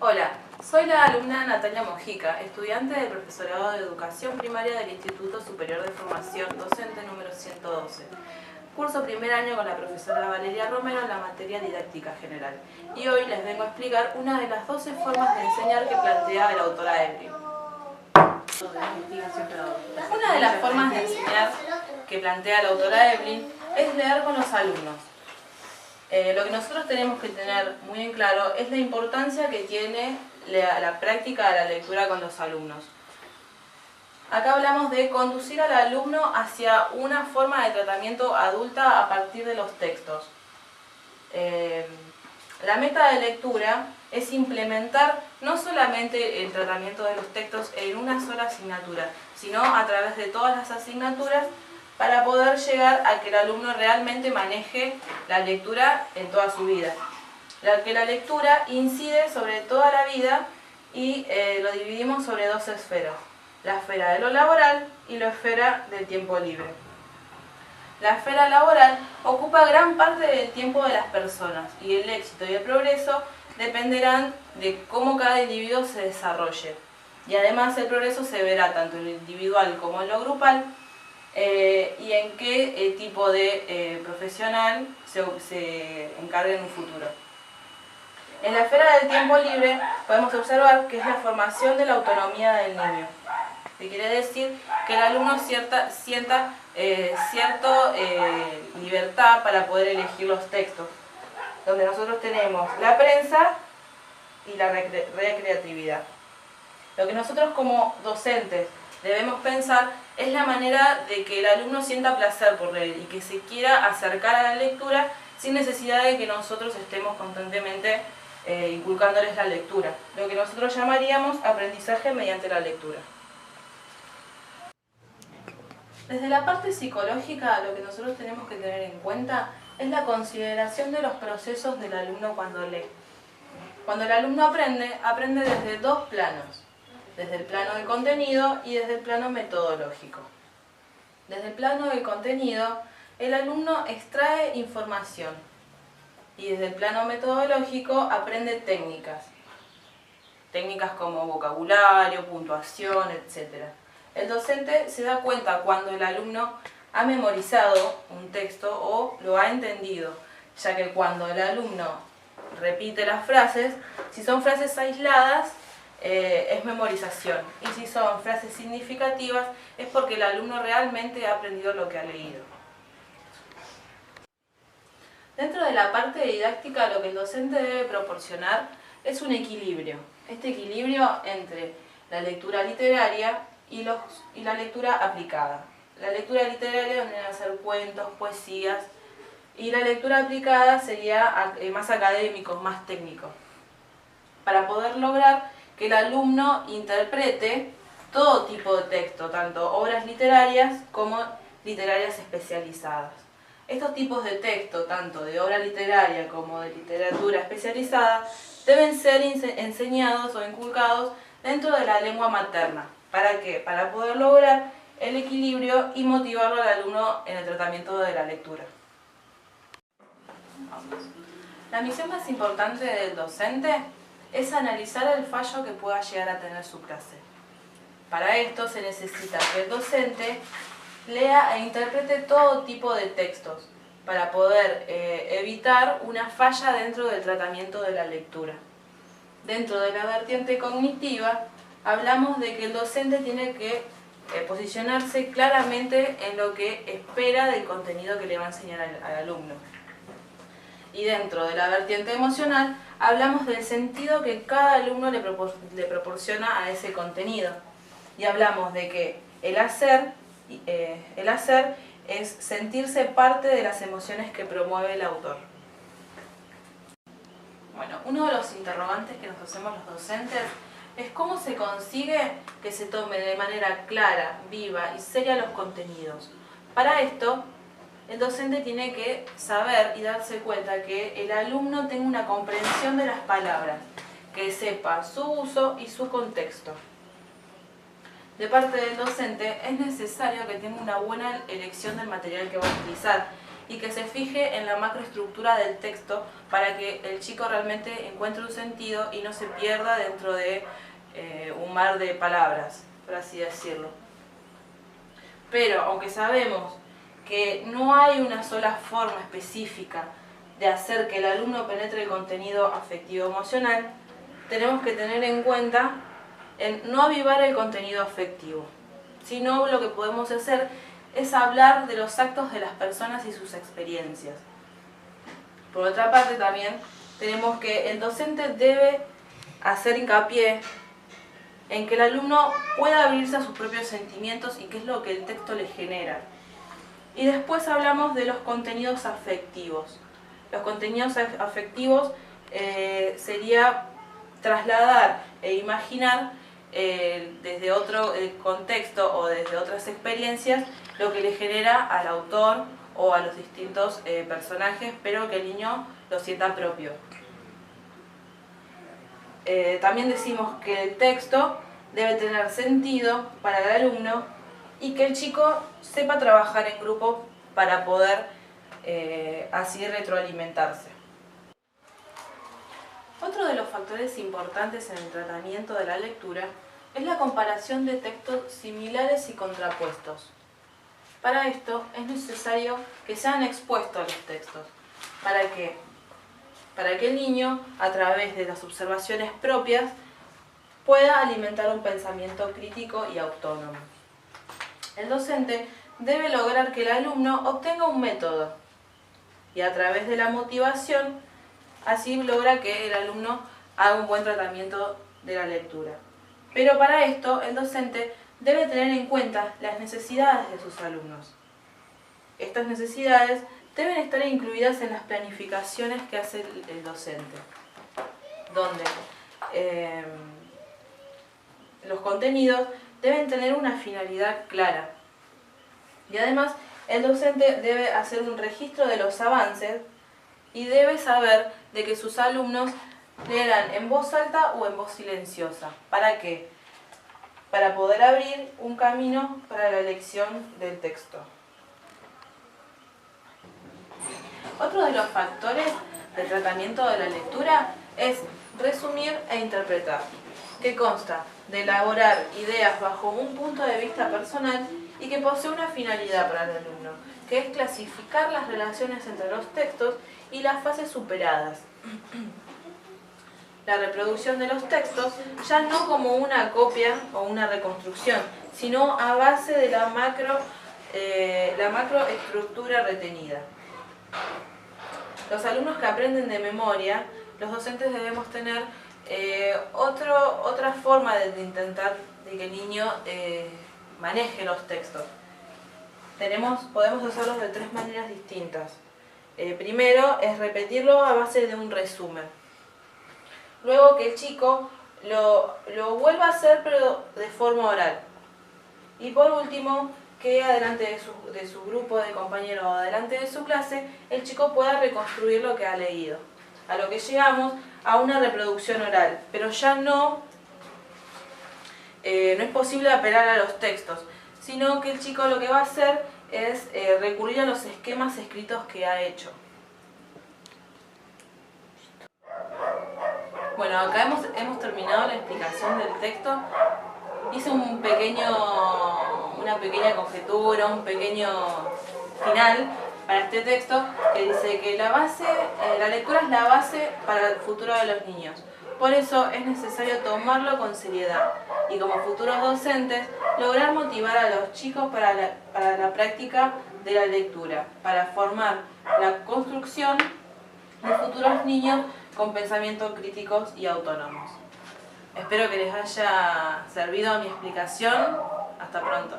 Hola, soy la alumna Natalia Mojica, estudiante del Profesorado de Educación Primaria del Instituto Superior de Formación Docente número 112. Curso primer año con la profesora Valeria Romero en la materia Didáctica General. Y hoy les vengo a explicar una de las 12 formas de enseñar que plantea la autora Evelyn. Una de las formas de enseñar que plantea la autora Evelyn es leer con los alumnos. Lo que nosotros tenemos que tener muy en claro es la importancia que tiene la práctica de la lectura con los alumnos. Acá hablamos de conducir al alumno hacia una forma de tratamiento adulta a partir de los textos. La meta de lectura es implementar no solamente el tratamiento de los textos en una sola asignatura, sino a través de todas las asignaturas para poder llegar a que el alumno realmente maneje la lectura en toda su vida. Que la lectura incide sobre toda la vida y lo dividimos sobre dos esferas. La esfera de lo laboral y la esfera del tiempo libre. La esfera laboral ocupa gran parte del tiempo de las personas y el éxito y el progreso dependerán de cómo cada individuo se desarrolle. Y además el progreso se verá tanto en lo individual como en lo grupal y en qué tipo de profesional se encargue en un futuro. En la esfera del tiempo libre podemos observar que es la formación de la autonomía del niño. Que quiere decir que el alumno sienta cierta libertad para poder elegir los textos, donde nosotros tenemos la prensa y la recreatividad. Lo que nosotros como docentes debemos pensar es la manera de que el alumno sienta placer por leer y que se quiera acercar a la lectura sin necesidad de que nosotros estemos constantemente inculcándoles la lectura, lo que nosotros llamaríamos aprendizaje mediante la lectura. Desde la parte psicológica, lo que nosotros tenemos que tener en cuenta es la consideración de los procesos del alumno cuando lee. Cuando el alumno aprende desde dos planos, desde el plano del contenido y desde el plano metodológico. Desde el plano del contenido, el alumno extrae información y desde el plano metodológico aprende técnicas. Técnicas como vocabulario, puntuación, etc. El docente se da cuenta cuando el alumno ha memorizado un texto o lo ha entendido, ya que cuando el alumno repite las frases, si son frases aisladas, es memorización, y si son frases significativas, es porque el alumno realmente ha aprendido lo que ha leído. Dentro de la parte didáctica, lo que el docente debe proporcionar es un equilibrio. Este equilibrio entre la lectura literaria y la lectura aplicada. La lectura literaria vendría a ser cuentos, poesías, y la lectura aplicada sería más académico, más técnico, para poder lograr que el alumno interprete todo tipo de texto, tanto obras literarias como literarias especializadas. Estos tipos de texto, tanto de obra literaria como de literatura especializada, deben ser enseñados o inculcados dentro de la lengua materna. ¿Para qué? Para poder lograr el equilibrio y motivarlo al alumno en el tratamiento de la lectura. La misión más importante del docente es analizar el fallo que pueda llegar a tener su clase. Para esto se necesita que el docente lea e interprete todo tipo de textos para poder evitar una falla dentro del tratamiento de la lectura. Dentro de la vertiente cognitiva, hablamos de que el docente tiene que posicionarse claramente en lo que espera del contenido que le va a enseñar al alumno. Y dentro de la vertiente emocional, hablamos del sentido que cada alumno le proporciona a ese contenido. Y hablamos de que el hacer es sentirse parte de las emociones que promueve el autor. Bueno, uno de los interrogantes que nos hacemos los docentes es cómo se consigue que se tome de manera clara, viva y seria los contenidos. Para esto, el docente tiene que saber y darse cuenta que el alumno tenga una comprensión de las palabras, que sepa su uso y su contexto. De parte del docente es necesario que tenga una buena elección del material que va a utilizar y que se fije en la macroestructura del texto para que el chico realmente encuentre un sentido y no se pierda dentro de un mar de palabras, por así decirlo. Pero aunque sabemos que no hay una sola forma específica de hacer que el alumno penetre el contenido afectivo-emocional, tenemos que tener en cuenta en no avivar el contenido afectivo, sino lo que podemos hacer es hablar de los actos de las personas y sus experiencias. Por otra parte, también tenemos que el docente debe hacer hincapié en que el alumno pueda abrirse a sus propios sentimientos y qué es lo que el texto le genera. Y después hablamos de los contenidos afectivos. Los contenidos afectivos sería trasladar e imaginar desde otro contexto o desde otras experiencias lo que le genera al autor o a los distintos personajes, pero que el niño lo sienta propio. También decimos que el texto debe tener sentido para el alumno y que el chico sepa trabajar en grupo para poder así retroalimentarse. Otro de los factores importantes en el tratamiento de la lectura es la comparación de textos similares y contrapuestos. Para esto es necesario que sean expuestos los textos. ¿Para qué? Para que el niño, a través de las observaciones propias, pueda alimentar un pensamiento crítico y autónomo. El docente debe lograr que el alumno obtenga un método y a través de la motivación, así logra que el alumno haga un buen tratamiento de la lectura. Pero para esto, el docente debe tener en cuenta las necesidades de sus alumnos. Estas necesidades deben estar incluidas en las planificaciones que hace el docente, donde los contenidos deben tener una finalidad clara. Y además, el docente debe hacer un registro de los avances y debe saber de que sus alumnos leerán en voz alta o en voz silenciosa. ¿Para qué? Para poder abrir un camino para la elección del texto. Otro de los factores del tratamiento de la lectura es resumir e interpretar, que consta de elaborar ideas bajo un punto de vista personal y que posee una finalidad para el alumno, que es clasificar las relaciones entre los textos y las fases superadas. La reproducción de los textos ya no como una copia o una reconstrucción, sino a base de la macroestructura retenida. Los alumnos que aprenden de memoria, los docentes debemos tener otra forma de intentar de que el niño maneje los textos. Podemos hacerlo de tres maneras distintas. Primero es repetirlo a base de un resumen. Luego que el chico lo vuelva a hacer pero de forma oral. Y por último, que adelante de su grupo de compañeros o adelante de su clase, el chico pueda reconstruir lo que ha leído. A lo que llegamos a una reproducción oral, pero ya no es posible apelar a los textos, sino que el chico lo que va a hacer es recurrir a los esquemas escritos que ha hecho. Bueno, acá hemos terminado la explicación del texto. Hice una pequeña conjetura, un pequeño final para este texto que dice que la lectura es la base para el futuro de los niños. Por eso es necesario tomarlo con seriedad y como futuros docentes lograr motivar a los chicos para la práctica de la lectura, para formar la construcción de futuros niños con pensamientos críticos y autónomos. Espero que les haya servido mi explicación. Hasta pronto.